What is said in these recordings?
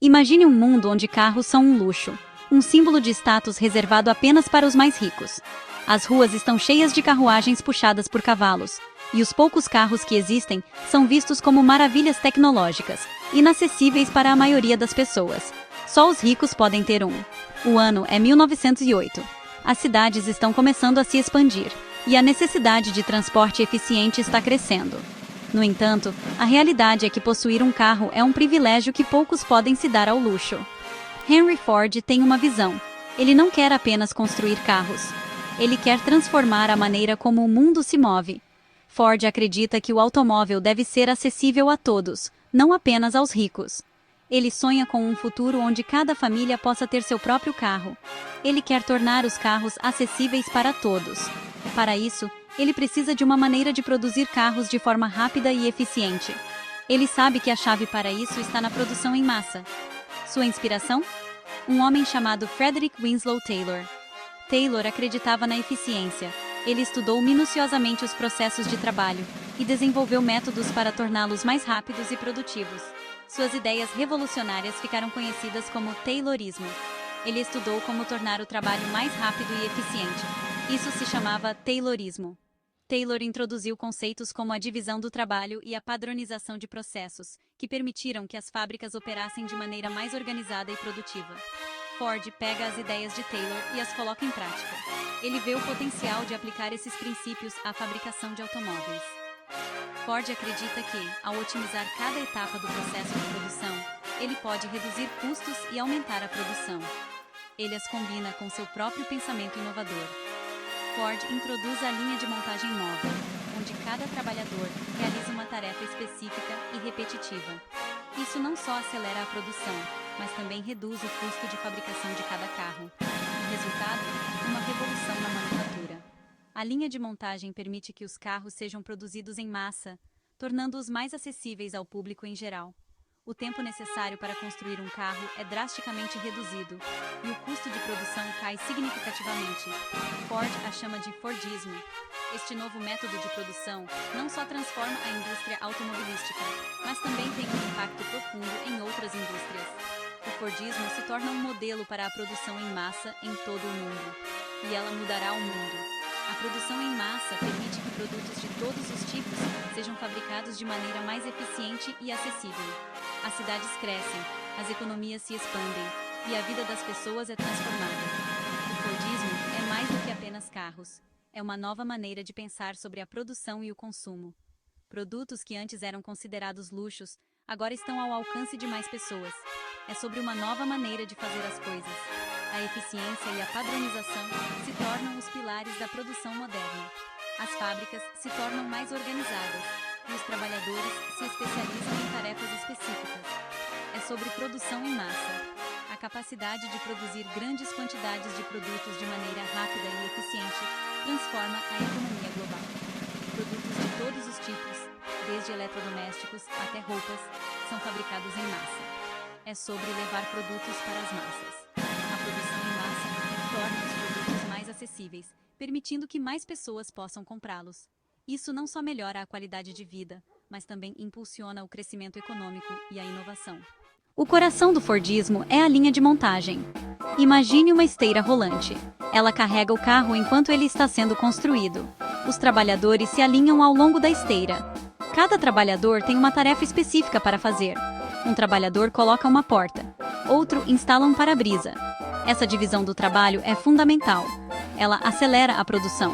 Imagine um mundo onde carros são um luxo, um símbolo de status reservado apenas para os mais ricos. As ruas estão cheias de carruagens puxadas por cavalos, e os poucos carros que existem são vistos como maravilhas tecnológicas, inacessíveis para a maioria das pessoas. Só os ricos podem ter um. O ano é 1908. As cidades estão começando a se expandir, e a necessidade de transporte eficiente está crescendo. No entanto, a realidade é que possuir um carro é um privilégio que poucos podem se dar ao luxo. Henry Ford tem uma visão. Ele não quer apenas construir carros. Ele quer transformar a maneira como o mundo se move. Ford acredita que o automóvel deve ser acessível a todos, não apenas aos ricos. Ele sonha com um futuro onde cada família possa ter seu próprio carro. Ele quer tornar os carros acessíveis para todos. Para isso, ele precisa de uma maneira de produzir carros de forma rápida e eficiente. Ele sabe que a chave para isso está na produção em massa. Sua inspiração? Um homem chamado Frederick Winslow Taylor. Taylor acreditava na eficiência. Ele estudou minuciosamente os processos de trabalho e desenvolveu métodos para torná-los mais rápidos e produtivos. Suas ideias revolucionárias ficaram conhecidas como Taylorismo. Ele estudou como tornar o trabalho mais rápido e eficiente. Isso se chamava Taylorismo. Taylor introduziu conceitos como a divisão do trabalho e a padronização de processos, que permitiram que as fábricas operassem de maneira mais organizada e produtiva. Ford pega as ideias de Taylor e as coloca em prática. Ele vê o potencial de aplicar esses princípios à fabricação de automóveis. Ford acredita que, ao otimizar cada etapa do processo de produção, ele pode reduzir custos e aumentar a produção. Ele as combina com seu próprio pensamento inovador. Ford introduz a linha de montagem móvel, onde cada trabalhador realiza uma tarefa específica e repetitiva. Isso não só acelera a produção, mas também reduz o custo de fabricação de cada carro. O resultado? Uma revolução na manufatura. A linha de montagem permite que os carros sejam produzidos em massa, tornando-os mais acessíveis ao público em geral. O tempo necessário para construir um carro é drasticamente reduzido, e o custo de produção cai significativamente. Ford a chama de Fordismo. Este novo método de produção não só transforma a indústria automobilística, mas também tem um impacto profundo em outras indústrias. O Fordismo se torna um modelo para a produção em massa em todo o mundo. E ela mudará o mundo. A produção em massa permite que produtos de todos os tipos sejam fabricados de maneira mais eficiente e acessível. As cidades crescem, as economias se expandem, e a vida das pessoas é transformada. O Fordismo é mais do que apenas carros. É uma nova maneira de pensar sobre a produção e o consumo. Produtos que antes eram considerados luxos, agora estão ao alcance de mais pessoas. É sobre uma nova maneira de fazer as coisas. A eficiência e a padronização se tornam os pilares da produção moderna. As fábricas se tornam mais organizadas, e os trabalhadores se especializam em tarefas específicas. É sobre produção em massa. A capacidade de produzir grandes quantidades de produtos de maneira rápida e eficiente transforma a economia global. Produtos de todos os tipos, desde eletrodomésticos até roupas, são fabricados em massa. É sobre levar produtos para as massas. A produção em massa torna os produtos mais acessíveis, permitindo que mais pessoas possam comprá-los. Isso não só melhora a qualidade de vida, mas também impulsiona o crescimento econômico e a inovação. O coração do Fordismo é a linha de montagem. Imagine uma esteira rolante. Ela carrega o carro enquanto ele está sendo construído. Os trabalhadores se alinham ao longo da esteira. Cada trabalhador tem uma tarefa específica para fazer. Um trabalhador coloca uma porta, outro instala um para-brisa. Essa divisão do trabalho é fundamental. Ela acelera a produção.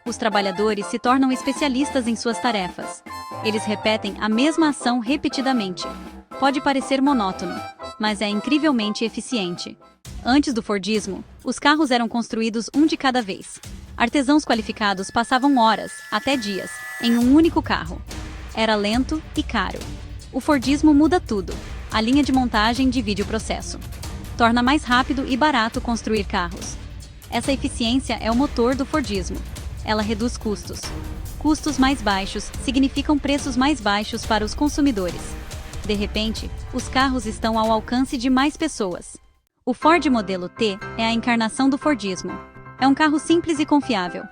Os trabalhadores se tornam especialistas em suas tarefas. Eles repetem a mesma ação repetidamente. Pode parecer monótono, mas é incrivelmente eficiente. Antes do Fordismo, os carros eram construídos um de cada vez. Artesãos qualificados passavam horas, até dias, em um único carro. Era lento e caro. O Fordismo muda tudo. A linha de montagem divide o processo. Torna mais rápido e barato construir carros. Essa eficiência é o motor do Fordismo. Ela reduz custos. Custos mais baixos significam preços mais baixos para os consumidores. De repente, os carros estão ao alcance de mais pessoas. O Ford Modelo T é a encarnação do Fordismo. É um carro simples e confiável.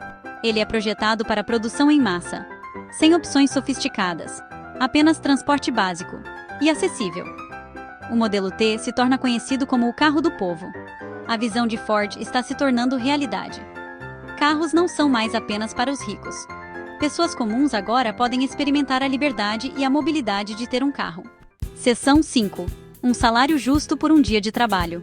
Ele é projetado para produção em massa, sem opções sofisticadas, apenas transporte básico e acessível. O modelo T se torna conhecido como o carro do povo. A visão de Ford está se tornando realidade. Carros não são mais apenas para os ricos. Pessoas comuns agora podem experimentar a liberdade e a mobilidade de ter um carro. Seção 5. Um salário justo por um dia de trabalho.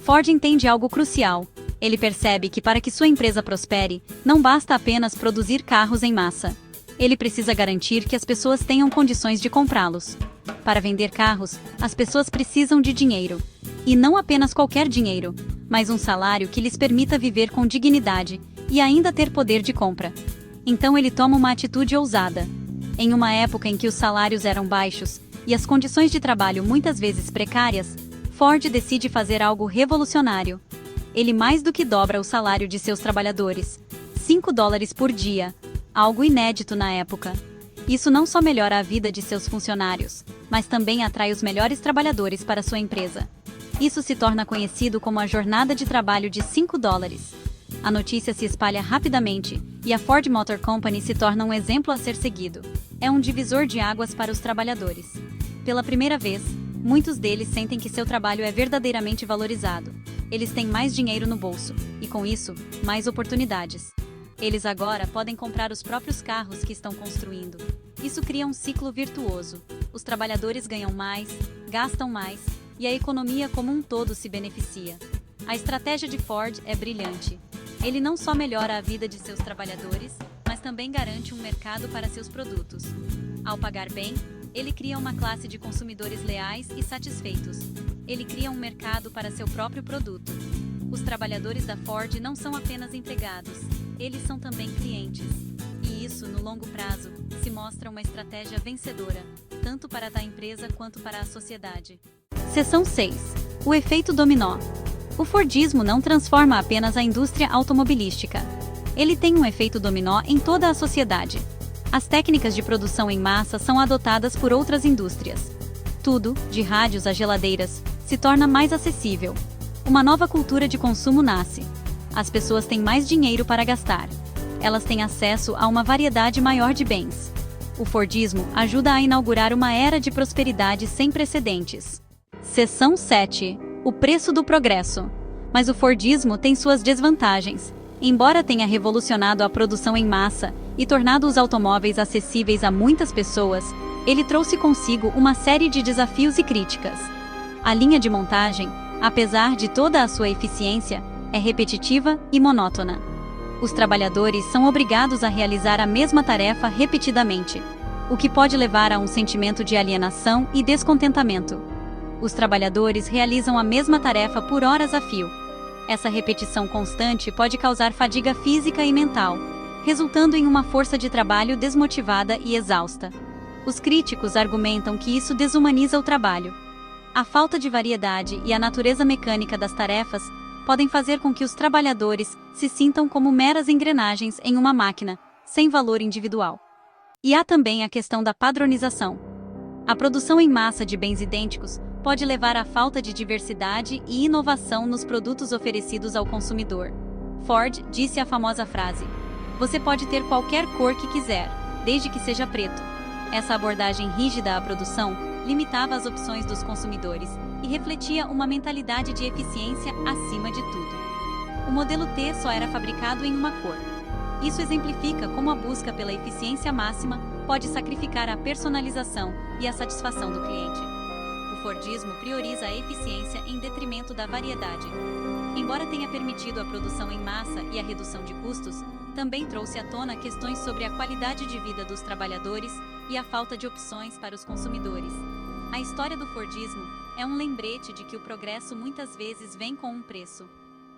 Ford entende algo crucial. Ele percebe que para que sua empresa prospere, não basta apenas produzir carros em massa. Ele precisa garantir que as pessoas tenham condições de comprá-los. Para vender carros, as pessoas precisam de dinheiro. E não apenas qualquer dinheiro, mas um salário que lhes permita viver com dignidade e ainda ter poder de compra. Então ele toma uma atitude ousada. Em uma época em que os salários eram baixos e as condições de trabalho muitas vezes precárias, Ford decide fazer algo revolucionário. Ele mais do que dobra o salário de seus trabalhadores, $5 por dia, algo inédito na época. Isso não só melhora a vida de seus funcionários, mas também atrai os melhores trabalhadores para sua empresa. Isso se torna conhecido como a jornada de trabalho de $5. A notícia se espalha rapidamente e a Ford Motor Company se torna um exemplo a ser seguido. É um divisor de águas para os trabalhadores. Pela primeira vez, muitos deles sentem que seu trabalho é verdadeiramente valorizado. Eles têm mais dinheiro no bolso e, com isso, mais oportunidades. Eles agora podem comprar os próprios carros que estão construindo. Isso cria um ciclo virtuoso. Os trabalhadores ganham mais, gastam mais, e a economia como um todo se beneficia. A estratégia de Ford é brilhante. Ele não só melhora a vida de seus trabalhadores, mas também garante um mercado para seus produtos. Ao pagar bem, ele cria uma classe de consumidores leais e satisfeitos. Ele cria um mercado para seu próprio produto. Os trabalhadores da Ford não são apenas empregados, eles são também clientes. E isso, no longo prazo, se mostra uma estratégia vencedora, tanto para a empresa quanto para a sociedade. Seção 6. O efeito dominó. O Fordismo não transforma apenas a indústria automobilística. Ele tem um efeito dominó em toda a sociedade. As técnicas de produção em massa são adotadas por outras indústrias. Tudo, de rádios a geladeiras, se torna mais acessível. Uma nova cultura de consumo nasce. As pessoas têm mais dinheiro para gastar. Elas têm acesso a uma variedade maior de bens. O Fordismo ajuda a inaugurar uma era de prosperidade sem precedentes. Seção 7. O preço do progresso. Mas o Fordismo tem suas desvantagens. Embora tenha revolucionado a produção em massa e tornado os automóveis acessíveis a muitas pessoas, ele trouxe consigo uma série de desafios e críticas. A linha de montagem, apesar de toda a sua eficiência, é repetitiva e monótona. Os trabalhadores são obrigados a realizar a mesma tarefa repetidamente, o que pode levar a um sentimento de alienação e descontentamento. Os trabalhadores realizam a mesma tarefa por horas a fio. Essa repetição constante pode causar fadiga física e mental, resultando em uma força de trabalho desmotivada e exausta. Os críticos argumentam que isso desumaniza o trabalho. A falta de variedade e a natureza mecânica das tarefas podem fazer com que os trabalhadores se sintam como meras engrenagens em uma máquina, sem valor individual. E há também a questão da padronização. A produção em massa de bens idênticos pode levar à falta de diversidade e inovação nos produtos oferecidos ao consumidor. Ford disse a famosa frase: "Você pode ter qualquer cor que quiser, desde que seja preto." Essa abordagem rígida à produção limitava as opções dos consumidores e refletia uma mentalidade de eficiência acima de tudo. O modelo T só era fabricado em uma cor. Isso exemplifica como a busca pela eficiência máxima pode sacrificar a personalização e a satisfação do cliente. O Fordismo prioriza a eficiência em detrimento da variedade. Embora tenha permitido a produção em massa e a redução de custos, também trouxe à tona questões sobre a qualidade de vida dos trabalhadores e a falta de opções para os consumidores. A história do Fordismo é um lembrete de que o progresso muitas vezes vem com um preço.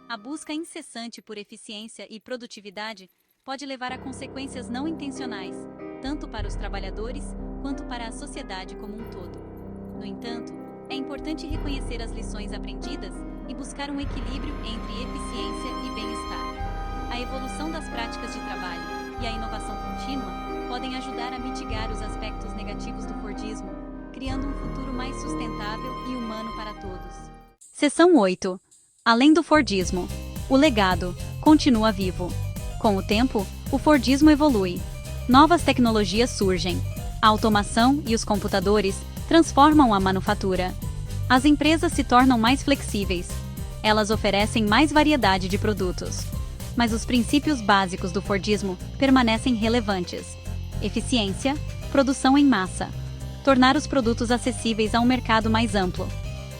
A busca incessante por eficiência e produtividade pode levar a consequências não intencionais, tanto para os trabalhadores quanto para a sociedade como um todo. No entanto, é importante reconhecer as lições aprendidas e buscar um equilíbrio entre eficiência e bem-estar. A evolução das práticas de trabalho e a inovação contínua podem ajudar a mitigar os aspectos negativos do Fordismo, criando um futuro mais sustentável e humano para todos. Seção 8. Além do Fordismo, o legado continua vivo. Com o tempo, o Fordismo evolui. Novas tecnologias surgem. A automação e os computadores transformam a manufatura. As empresas se tornam mais flexíveis. Elas oferecem mais variedade de produtos. Mas os princípios básicos do Fordismo permanecem relevantes: eficiência, produção em massa, tornar os produtos acessíveis a um mercado mais amplo.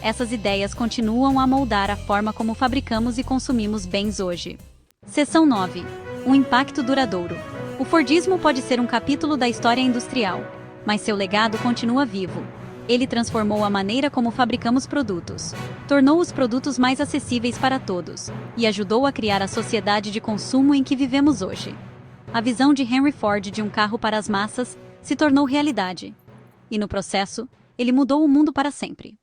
Essas ideias continuam a moldar a forma como fabricamos e consumimos bens hoje. Seção 9. Um impacto duradouro. O Fordismo pode ser um capítulo da história industrial, mas seu legado continua vivo. Ele transformou a maneira como fabricamos produtos, tornou os produtos mais acessíveis para todos e ajudou a criar a sociedade de consumo em que vivemos hoje. A visão de Henry Ford de um carro para as massas se tornou realidade. E no processo, ele mudou o mundo para sempre.